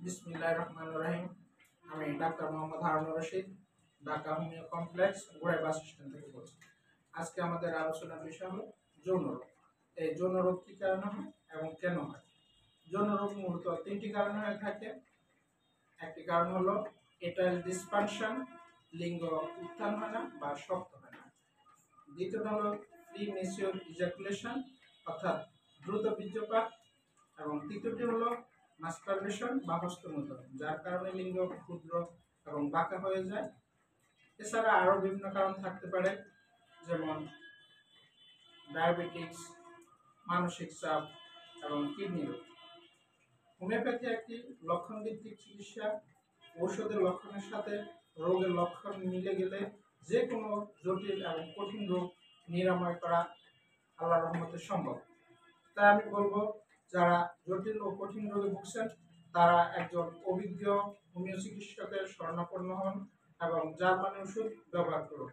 বিসমিল্লাহির রহমানির রহিম। আমি ডাক্তার Mohammad Harunur Rashid, Dhaka homeo complex Gorai bus stand থেকে বলছি। আজকে আমাদের আলোচনার বিষয় হলো যৌন রোগ। এই যৌন রোগ কী কারণে হয় এবং কেন হয়? যৌন রোগ মূলত তিনটি কারণে হয়ে থাকে। একটি কারণ হলো এটাইল ডিসফাংশন, লিঙ্গ উত্থান হয় না বা শক্ত হয় না। দ্বিতীয়টা হলো প্রিমেচিউর ইজাকুলেশন অর্থাৎ দ্রুত বীর্যপাত, এবং তৃতীয়টি হলো মাস্টারবেশন বা হস্তমৈথুন, যার কারণে লিঙ্গ ক্ষুদ্র এবং বাঁকা হয়ে যায়। এছাড়া আরও বিভিন্ন কারণ থাকতে পারে, যেমন ডায়াবেটিক্স, মানসিক চাপ এবং কিডনি রোগ। হোমিওপ্যাথি একটি লক্ষণ ভিত্তিক চিকিৎসা। ঔষধের লক্ষণের সাথে রোগের লক্ষণ মিলে গেলে যে কোনো জটিল এবং কঠিন রোগ নিরাময় করা আল্লাহর রহমতে সম্ভব। তাই আমি বলবো, যারা জটিল ও কঠিন রোগে ভুগছেন তারা একজন অভিজ্ঞ হোমিও চিকিৎসকের শরণাপন্ন হন এবং জার্মানি ওষুধ ব্যবহার করুন।